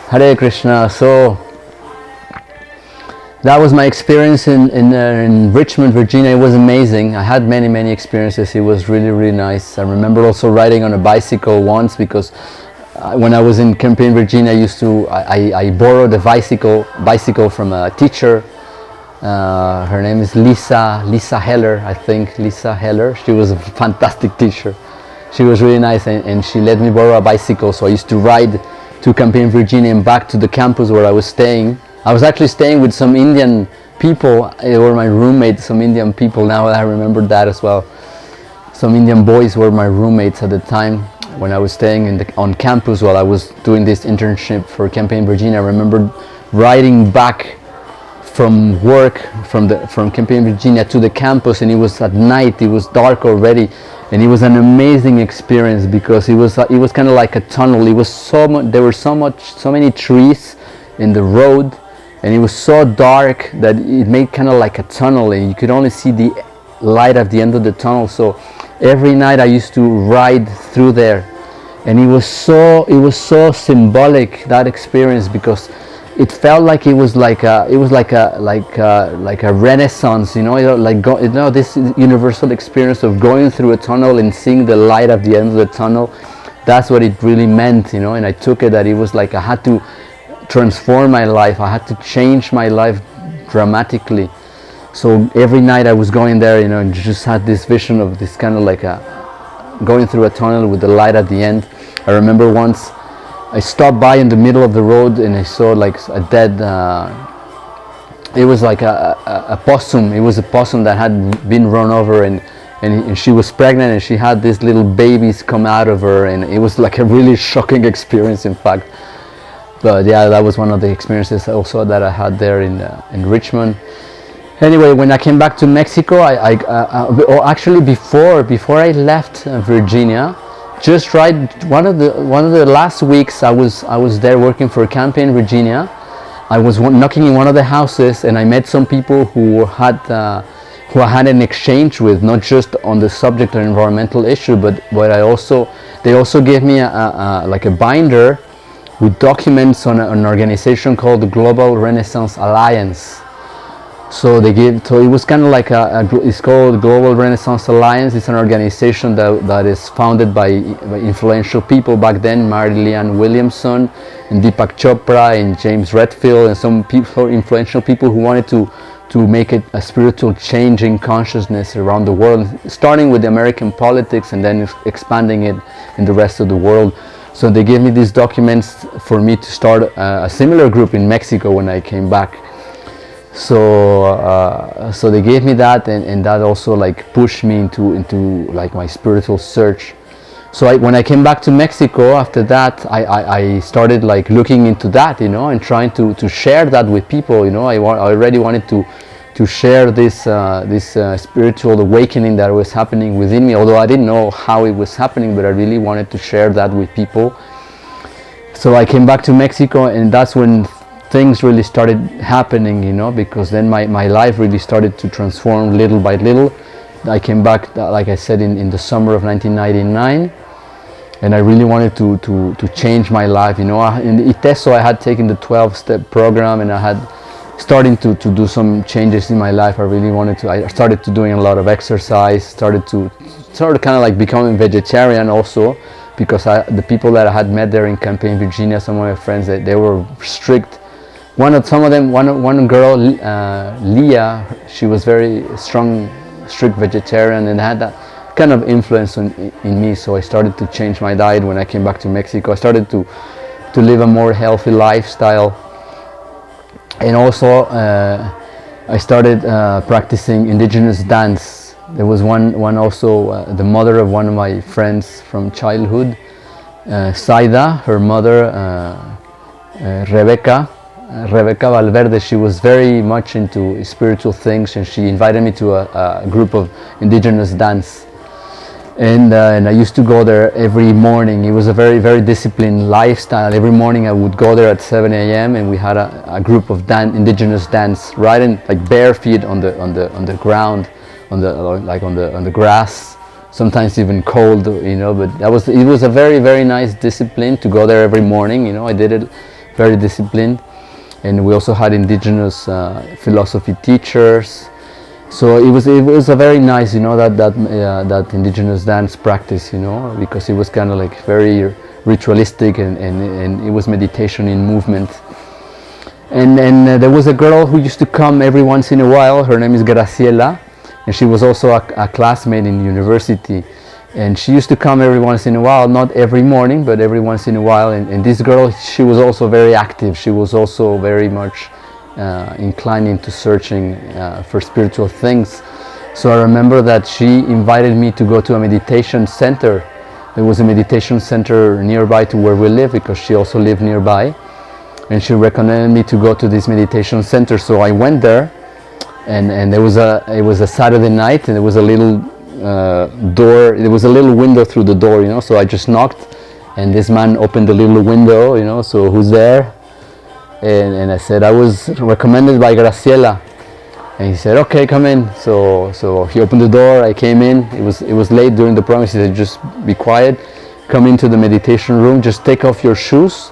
Hare Krishna. So that was my experience in Richmond, Virginia. It was amazing. I had many experiences. It was really nice. I remember also riding on a bicycle once because when I was in Campaign, Virginia, I borrowed a bicycle from a teacher. Her name is Lisa Heller, I think. Lisa Heller. She was a fantastic teacher. She was really nice, and she let me borrow a bicycle. So I used to ride to Campaign, Virginia, and back to the campus where I was staying. I was actually staying with some Indian people. They were my roommates, some Indian people. Now I remember that as well. Some Indian boys were my roommates at the time when I was staying on campus while I was doing this internship for Campaign, Virginia. I remember riding back from work from Campaign, Virginia to the campus, and it was at night. It was dark already, and it was an amazing experience because it was kind of like a tunnel. It was there were so many trees in the road, and it was so dark that it made kind of like a tunnel, and you could only see the light at the end of the tunnel. So every night I used to ride through there, and it was so symbolic, that experience, because it felt like it was like a renaissance, this universal experience of going through a tunnel and seeing the light at the end of the tunnel. That's what it really meant, and I took it that it was like I had to transform my life. I had to change my life dramatically. So every night I was going there, and just had this vision of this kind of like going through a tunnel with the light at the end. I remember once I stopped by in the middle of the road and I saw like a dead, it was like a possum. It was a possum that had been run over, and she was pregnant, and she had these little babies come out of her, and it was like a really shocking experience, in fact. But yeah, that was one of the experiences also that I had there in Richmond. Anyway, when I came back to Mexico, actually before I left Virginia, just right one of the last weeks I was there working for Campaign, Virginia. I was knocking in one of the houses, and I met some people who I had an exchange with, not just on the subject of environmental issue, but they also gave me like a binder with documents on an organization called the Global Renaissance Alliance. So it was kind of like it's called Global Renaissance Alliance. It's an organization that is founded by influential people back then, Marianne Williamson and Deepak Chopra and James Redfield, and some influential people who wanted to make it a spiritual change in consciousness around the world, starting with the American politics and then expanding it in the rest of the world. So they gave me these documents for me to start a similar group in Mexico when I came back. So they gave me that, and that also like pushed me into like my spiritual search. So when I came back to Mexico after that, I started like looking into that, and trying to share that with people. I already wanted to share this spiritual awakening that was happening within me, although I didn't know how it was happening, but I really wanted to share that with people. So I came back to Mexico, and that's when things really started happening, because then my life really started to transform little by little. I came back, like I said, in the summer of 1999, and I really wanted to change my life. In ITESO I had taken the 12-step program, and I had starting to do some changes in my life. I started to doing a lot of exercise, started kind of like becoming vegetarian also, because the people that I had met there in Campaign, Virginia, some of my friends, they were strict. One girl, Leah, she was very strict vegetarian, and had that kind of influence in me. So I started to change my diet when I came back to Mexico. I started to live a more healthy lifestyle, and also I started practicing indigenous dance. There was one also, the mother of one of my friends from childhood, Saida, her mother, Rebecca Valverde. She was very much into spiritual things, and she invited me to a group of indigenous dance, and I used to go there every morning. It was a very, very disciplined lifestyle. Every morning I would go there at 7 a.m. and we had a group of indigenous dance, riding like bare feet on the ground, on the grass, sometimes even cold, but it was a very, very nice discipline to go there every morning. I did it very disciplined. And we also had indigenous philosophy teachers. So it was a very nice, that indigenous dance practice, because it was kind of like very ritualistic, and it was meditation in movement. And there was a girl who used to come every once in a while. Her name is Graciela, and she was also a classmate in university. And she used to come every once in a while, not every morning, but every once in a while. And this girl, she was also very active. She was also very much inclined into searching for spiritual things. So I remember that she invited me to go to a meditation center. There was a meditation center nearby to where we live, because she also lived nearby. And she recommended me to go to this meditation center. So I went there, and it was a Saturday night, and there was a little door. There was a little window through the door, so I just knocked, and this man opened the little window, so who's there? And I said, I was recommended by Graciela. And he said, okay, come in. So he opened the door, I came in. It was late during the program. He said, just be quiet, come into the meditation room, just take off your shoes,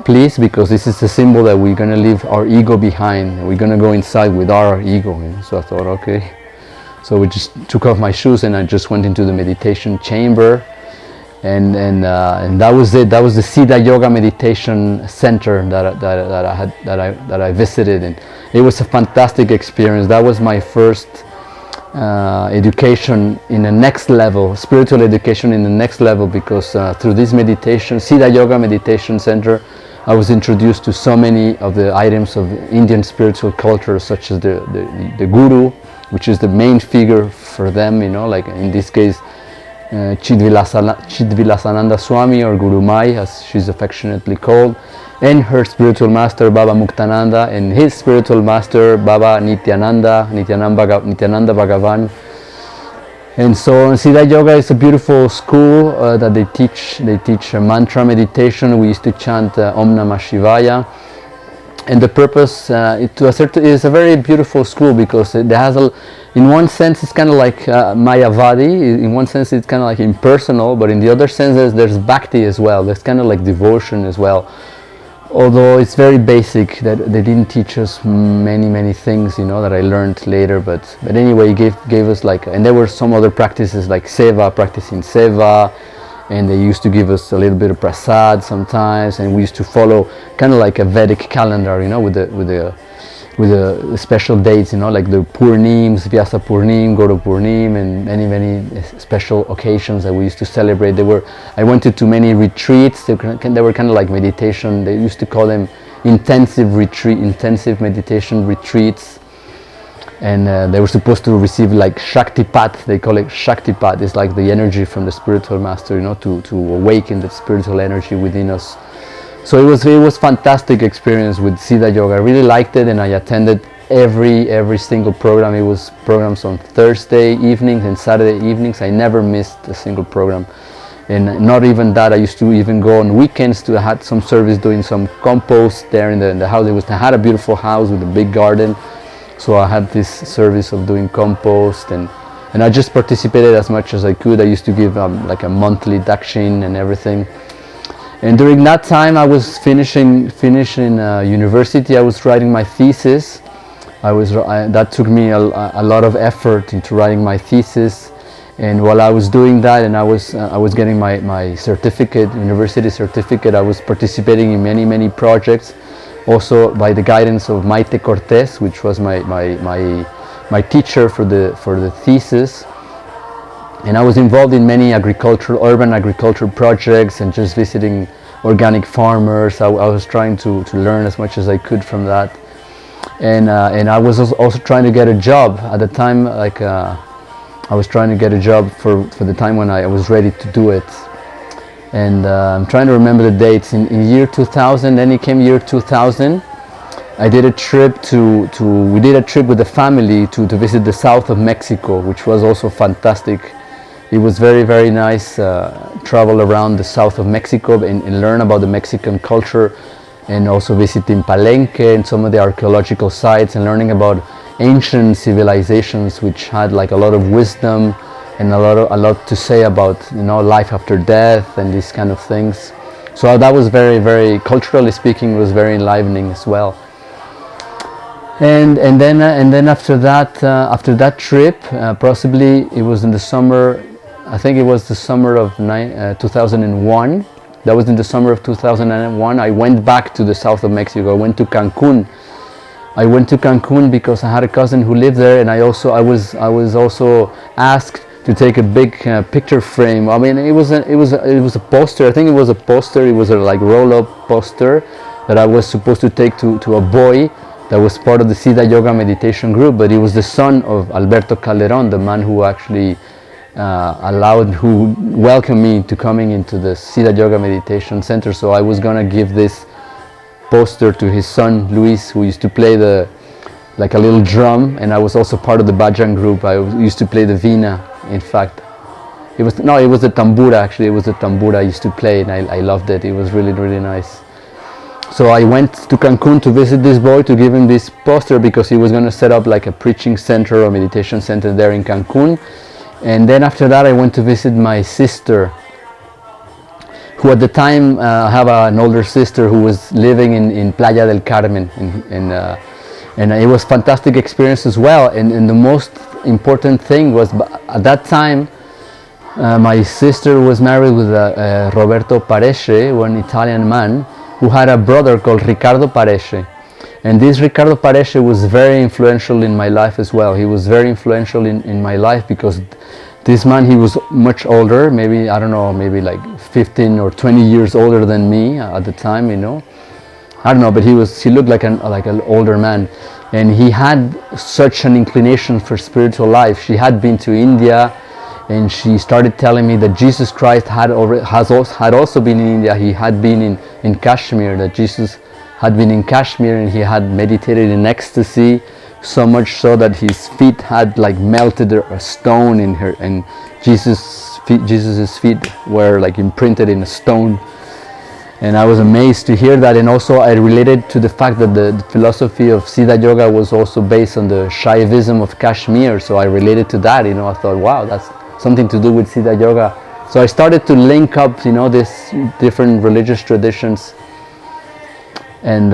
please, because this is a symbol that we're going to leave our ego behind. We're going to go inside with our ego. So I thought, okay. So we just took off my shoes, and I just went into the meditation chamber, and that was it. That was the Siddha Yoga Meditation Center that I visited, and it was a fantastic experience. That was my first education in the next level, spiritual education in the next level, because through this meditation, Siddha Yoga Meditation Center, I was introduced to so many of the items of Indian spiritual culture, such as the guru, which is the main figure for them, like in this case, Chidvilasananda Swami, or Guru Mai, as she's affectionately called, and her spiritual master, Baba Muktananda, and his spiritual master, Baba Nityananda Bhagavan. And so Siddha Yoga is a beautiful school that they teach mantra meditation. We used to chant Om Namah Shivaya. And the purpose, is a very beautiful school, because it has in one sense it's kind of like Mayavadi. In one sense it's kind of like impersonal, but in the other sense there's bhakti as well. There's kind of like devotion as well. Although it's very basic, that they didn't teach us many things, that I learned later. But anyway, it gave us and there were some other practices like seva, practicing seva. And they used to give us a little bit of prasad sometimes, and we used to follow kind of like a Vedic calendar, with the special dates, like the Purnims, Vyasa Purnim, Guru Purnim, and many special occasions that we used to celebrate. I went to many retreats. They were kind of like meditation. They used to call them intensive meditation retreats. And they were supposed to receive like Shaktipat. They call it Shaktipat. It's like the energy from the spiritual master, to awaken the spiritual energy within us. So it was fantastic experience with Siddha Yoga. I really liked it, and I attended every single program. It was programs on Thursday evenings and Saturday evenings. I never missed a single program. And not even that, I used to even go on weekends to had some service doing some compost there in the house. I had a beautiful house with a big garden. So I had this service of doing compost, and I just participated as much as I could. I used to give like a monthly dakshin and everything. And during that time, I was finishing university. I was writing my thesis. That took me a lot of effort into writing my thesis. And while I was doing that, and I was getting my certificate, university certificate, I was participating in many projects. Also by the guidance of Maite Cortez, which was my teacher for the thesis. And I was involved in many urban agricultural projects, and just visiting organic farmers. I was trying to learn as much as I could from that. And I was also trying to get a job at the time. I was trying to get a job for the time when I was ready to do it. And I'm trying to remember the dates. In year 2000, then it came year 2000, I did a trip we did a trip with the family to visit the south of Mexico, which was also fantastic. It was very nice travel around the south of Mexico and learn about the Mexican culture, and also visiting Palenque and some of the archaeological sites, and learning about ancient civilizations which had like a lot of wisdom and a lot to say about life after death and these kind of things. So that was very, very, culturally speaking, was very enlivening as well. And then after that trip, possibly it was in the summer. I think it was the summer of 2001. That was in the summer of 2001. I went back to the south of Mexico. I went to Cancun. I went to Cancun because I had a cousin who lived there, and I was also asked to take a big picture frame. I mean, it was a poster. I think it was a poster. It was a like roll-up poster that I was supposed to take to a boy that was part of the Siddha Yoga meditation group. But he was the son of Alberto Calderon, the man who actually who welcomed me to coming into the Siddha Yoga Meditation Center. So I was gonna give this poster to his son Luis, who used to play like a little drum, and I was also part of the bhajan group. I used to play the veena. In fact, it was the tambura. Actually, it was the tambura I used to play, and I loved it. It was really, really nice. So I went to Cancun to visit this boy, to give him this poster, because he was going to set up like a preaching center or meditation center there in Cancun. And then after that I went to visit my sister, who at the time, I have an older sister who was living in Playa del Carmen, and it was a fantastic experience as well. And the most important thing was, at that time, my sister was married with Roberto Paresce, an Italian man, who had a brother called Ricardo Paresce. And this Ricardo Paresce was very influential in my life as well. He was very influential in my life, because this man, he was much older, maybe, I don't know, maybe like 15 or 20 years older than me at the time, you know. I don't know, but he looked like an older man. And he had such an inclination for spiritual life. She had been to India, and she started telling me that Jesus Christ had also been in India. He had been in Kashmir, that Jesus had been in Kashmir, and he had meditated in ecstasy, so much so that his feet had like melted a stone in her, and Jesus's feet were like imprinted in a stone. And I was amazed to hear that. And also I related to the fact that the philosophy of Siddha Yoga was also based on the Shaivism of Kashmir. So I related to that, you know. I thought, wow, that's something to do with Siddha Yoga. So I started to link up, you know, these different religious traditions. And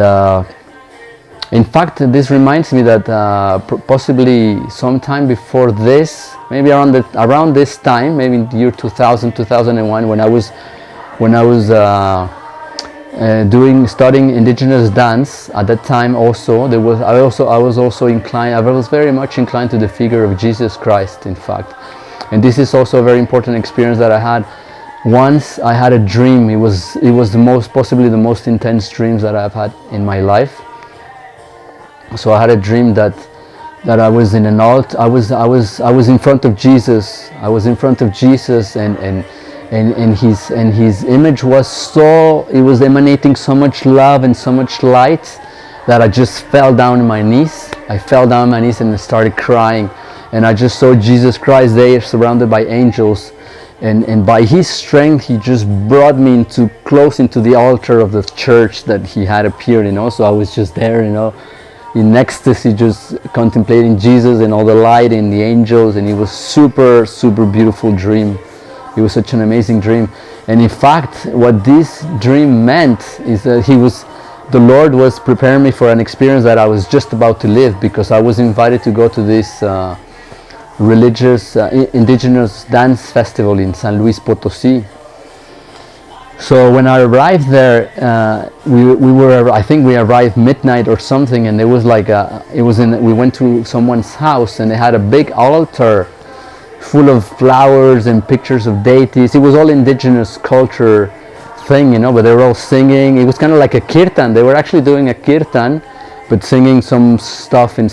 in fact, this reminds me that possibly sometime before this, maybe around this time, maybe in the year 2000, 2001, when I was studying indigenous dance, at that time also I was very much inclined to the figure of Jesus Christ, in fact. And this is also a very important experience that I had. Once I had a dream. It was possibly the most intense dreams that I've had in my life. So I had a dream that I was in an altar. I was in front of Jesus. I was in front of Jesus, and his image was emanating so much love and so much light that I just fell down on my knees. I fell down on my knees and I started crying, and I just saw Jesus Christ there, surrounded by angels, and by his strength he just brought me close into the altar of the church that he had appeared, you know. So I was just there, you know, in ecstasy, just contemplating Jesus and all the light and the angels, and it was super, super beautiful dream. It was such an amazing dream. And in fact, what this dream meant is that the Lord was preparing me for an experience that I was just about to live, because I was invited to go to this religious indigenous dance festival in San Luis Potosí. So when I arrived there, I think we arrived midnight or something, and there was like we went to someone's house, and they had a big altar full of flowers and pictures of deities. It was all indigenous culture thing, you know, but they were all singing. It was kind of like a kirtan. They were actually doing a kirtan, but singing some stuff in